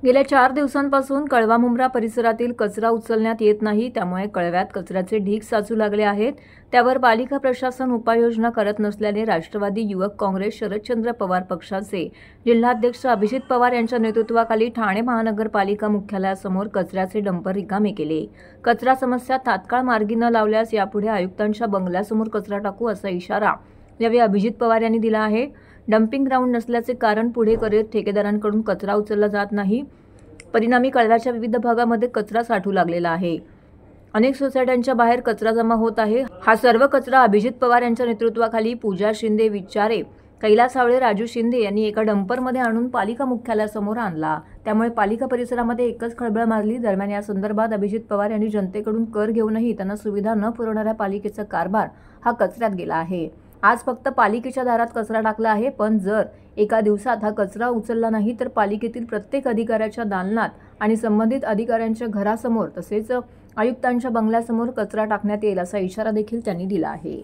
गेल्या 4 दिवसांपासून कळवा मुंब्रा परिसरातील कचरा उचलण्यात येत नाही, त्यामुळे कळव्यात कचऱ्याचे ढीग साचू लागले आहेत। त्यावर पालिका प्रशासन उपाययोजना करत नसल्याने राष्ट्रवादी युवक काँग्रेस शरदचंद्र पवार पक्षाचे जिल्हाध्यक्ष अभिजित पवार यांच्या नेतृत्वाखाली ठाणे महानगरपालिका मुख्यालयासमोर कचऱ्याचे डंपर रिकामे केले। कचरा समस्या तात्काळ मार्गी न लावल्यास यापुढे आयुक्तांच्या बंगल्यासमोर कचरा टाकू असा इशारा यावेळी अभिजित पवार यांनी दिला आहे। डंपिंग ग्राउंड नसल्याचे कारण पुढे करीत ठेकेदारांकडून कचरा उचलला जात नाही। परिणामी कळव्याच्या विविध भागामध्ये कचरा साठू लागलेला आहे। अनेक सोसायट्यांच्या बाहेर कचरा जमा होत आहे। हा सर्व कचरा अभिजित पवार यांच्या नेतृत्वाखाली पूजा शिंदे, विचारे, कैलास सावळे, राजू शिंदे यांनी एका डंपरमध्ये आणून पालिका मुख्यालयासमोर आणला। त्यामुळे पालिका परिसरामध्ये एकच खळबळ माजली। दरम्यान या संदर्भात अभिजित पवार यांनी जनतेकडून कर घेऊनही त्यांना सुविधा न पुरवणाऱ्या पालिकेचा कारभार हा कचऱ्यात गेला आहे। आज फक्त पालिकेच्या दारात कचरा टाकला आहे, पण जर एका दिवसात हा कचरा उचलला नाही तर पालिकेतील प्रत्येक अधिकाऱ्याच्या दालनात आणि संबंधित अधिकाऱ्यांच्या घरासमोर तसेच आयुक्तांच्या बंगल्यासमोर कचरा टाकण्यात येईल असा इशारा देखील त्यांनी दिला आहे।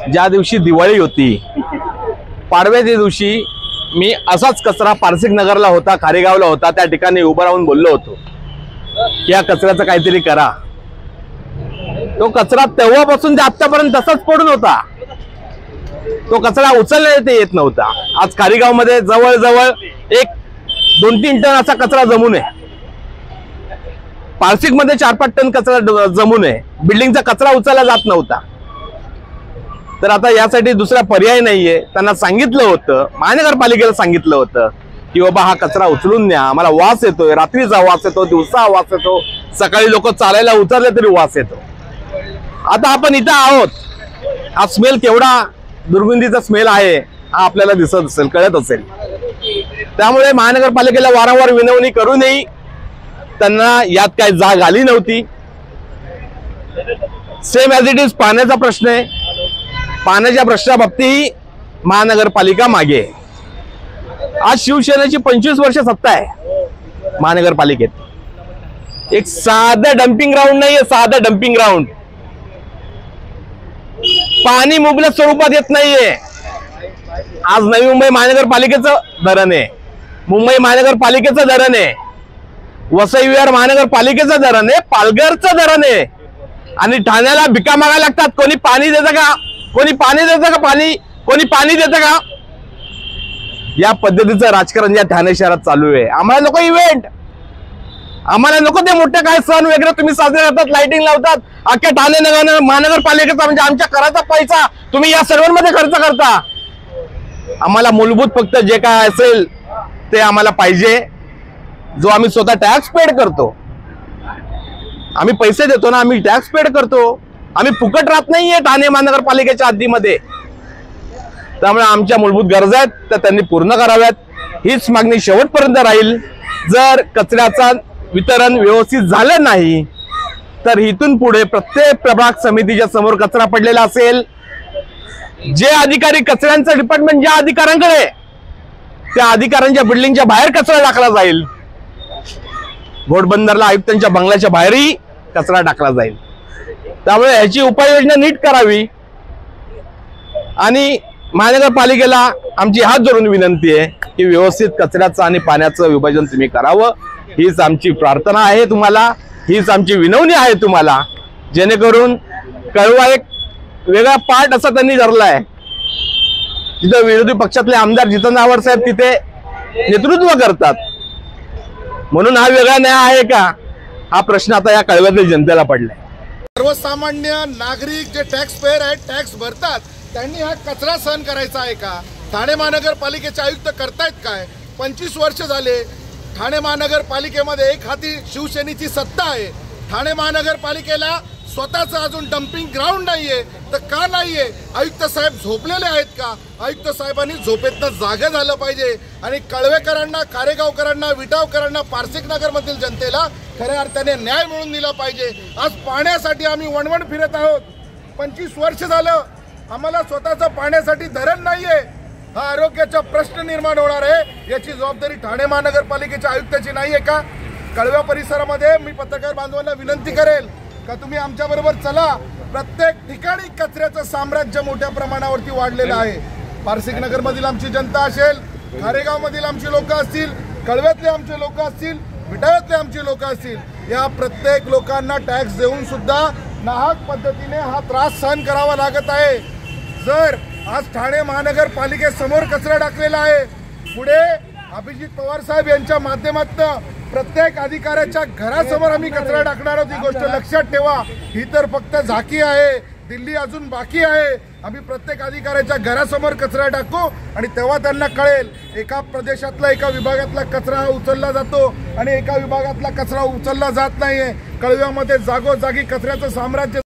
ज्या दिवशी दिवाळी होती, पाडव्याच्या दिवशी मी असाच कचरा पारसिक नगरला होता, खारेगावला होता, त्या ठिकाणी उभं राहून बोललो होतो की या कचऱ्याचं काहीतरी करा। तो कचरा तेव्हापासून ते आतापर्यंत तसाच पडून होता। तो कचरा उचलण्यात येत नव्हता। आज खारेगावमध्ये जवळजवळ 1-2-3 टन असा कचरा जमून आहे। पारसिक मध्ये 4-5 टन कचरा जमून आहे। बिल्डिंगचा कचरा उचलला जात नव्हता। तर आता यासाठी दुसरा पर्याय नाहीये। त्यांना सांगितलं होतं, महानगरपालिकेला सांगितलं होतं की बाबा हा कचरा उचलून न्या, आम्हाला वास येतोय, रात्रीचा वास येतो, दिवसा वास येतो, सकाळी लोक चालायला उतरले तरी वास येतो। आता आपण इथं आहोत, हा स्मेल केवढा दुर्गंधीचा स्मेल आहे हा आपल्याला दिसत असेल, कळत असेल। त्यामुळे महानगरपालिकेला वारंवार विनवणी करूनही त्यांना यात काय जाग आली नव्हती। सेम ॲज इट इज पाण्याचा प्रश्न आहे। पाण्याच्या प्रश्नाबाबतीत महानगरपालिका मागे। आज शिवसेनेची 25 वर्ष सत्ता आहे महानगरपालिकेत। एक साधं डंपिंग ग्राउंड नाहीये, साधं डंपिंग ग्राउंड। पाणी मुबलक स्वरूपात येत नाहीये। आज नवी मुंबई महानगरपालिकेचं धरण आहे, मुंबई महानगरपालिकेचं धरण आहे, वसई विहार महानगरपालिकेचं धरण आहे, पालघरचं धरण आहे, आणि ठाण्याला भिका मागायला लागतात। कोणी पाणी देतं का? कोणी पाणी देतं का? कोणी पाणी देतं का? या पद्धतीचं राजकारण या ठाणे शहरात चालू आहे। आम्हाला नको इव्हेंट, आम्हाला नको ते मोठे काय सण वगैरे तुम्ही साजरे करतात, लाइटिंग लावतात, अख्ख्या ठाणे नगर महानगरपालिकेचा म्हणजे आमच्या कराचा पैसा तुम्ही या सर्वांमध्ये खर्च करता। आम्हाला मूलभूत फक्त जे काय असेल ते आम्हाला पाहिजे, जो आम्ही स्वतः टॅक्स पेड करतो। आम्ही पैसे देतो ना, आम्ही टॅक्स पेड करतो। आम्ही फुकट राहत नाहीये ठाणे महानगरपालिकेच्या हद्दीमध्ये। त्यामुळे आमच्या मूलभूत गरजा आहेत त्या त्यांनी पूर्ण कराव्यात, हीच मागणी शेवटपर्यंत राहील। जर कचऱ्याचा वितरण व्यवस्थित झालं नाही तर इथून पुढे प्रत्येक प्रभाग समितीच्या समोर कचरा पडलेला असेल। जे अधिकारी कचऱ्यांचं डिपार्टमेंट ज्या अधिकाऱ्यांकडे, त्या अधिकाऱ्यांच्या बिल्डिंगच्या बाहेर कचरा टाकला जाईल। घोडबंदरला आयुक्तांच्या बंगल्याच्या बाहेरही कचरा टाकला जाईल। त्यामुळे याची उपाययोजना नीट करावी आणि महानगरपालिकेला आमची हात जोडून विनंती आहे की व्यवस्थित कचऱ्याचं आणि पाण्याचं विभाजन तुम्ही करावं। हीच आमची प्रार्थना आहे तुम्हाला, हीच आमची विनवणी आहे तुम्हाला, जेणेकरून कळवा एक वेगळा पार्ट असा त्यांनी धरलाय। जिथं विरोधी पक्षातले आमदार जितेंद्र आव्हाड साहेब तिथे नेतृत्व करतात, म्हणून हा वेगळा न्याय आहे का? हा प्रश्न आता या कळव्यातील जनतेला पडलाय। सर्वसामान्य नागरिक जे टॅक्स पेयर आहेत, टॅक्स भरतात, त्यांनी हा कचरा सहन करायचा आहे का? ठाणे महानगरपालिकेचे आयुक्त करतायत काय? 25 वर्ष झाले ठाणे महानगरपालिकेमध्ये एक हाती शिवसेनेची सत्ता आहे। ठाणे महानगरपालिकेला स्वतःचं अजून डंपिंग ग्राउंड नाहीये, तर का नाहीये? आयुक्त साहेब झोपलेले आहेत का? आयुक्त साहेबांनी झोपेतनं जागे झालं पाहिजे आणि कळवेकरांना, खारेगावकरांना, विटावकरांना, पारसिक नगरमधील जनतेला खऱ्या अर्थाने न्याय मिळवून दिला पाहिजे। आज पाण्यासाठी आम्ही वणवण फिरत आहोत। 25 वर्ष झालं आम्हाला स्वतःचं पाण्यासाठी धरण नाहीये। हा आरोग्याचा प्रश्न निर्माण होणार आहे, याची जबाबदारी ठाणे महानगरपालिकेच्या आयुक्ताची नाही आहे का? कळव्या परिसरामध्ये मी पत्रकार बांधवांना विनंती करेल का तुम्ही आमच्या बरोबर चला. प्रत्येक ठिकाणी कचऱ्याचं साम्राज्य मोठ्या प्रमाणावरती वाढलेलं आहे. पारसिकनगर मधील आमची जनता असेल, खारेगाव मधील आमची लोक असतील, कळव्यातले आमचे लोक असतील, विटाव्यातले आमचे लोक असतील, या प्रत्येक लोकांना टॅक्स देऊन सुद्धा नाहक पद्धतीने हा त्रास सहन करावा लागत आहे. जर आज ठाणे महानगरपालिकेसमोर कचरा टाकलेला आहे, पुढे अभिजित पवार साहेब यांच्या माध्यमातून प्रत्येक अधिकाऱ्याच्या घरासमोर आम्ही कचरा टाकणार आहोत. ही गोष्ट लक्षात ठेवा. ही तर फक्त झाकी आहे, दिल्ली अजून बाकी आहे. आम्ही प्रत्येक अधिकाऱ्याच्या घरासमोर कचरा टाकू आणि तेव्हा त्यांना कळेल एका प्रदेशातला एका विभागातला कचरा उचलला जातो आणि एका विभागातला कचरा उचलला जात नाहीये. कळव्यामध्ये जागोजागी कचऱ्याचं साम्राज्य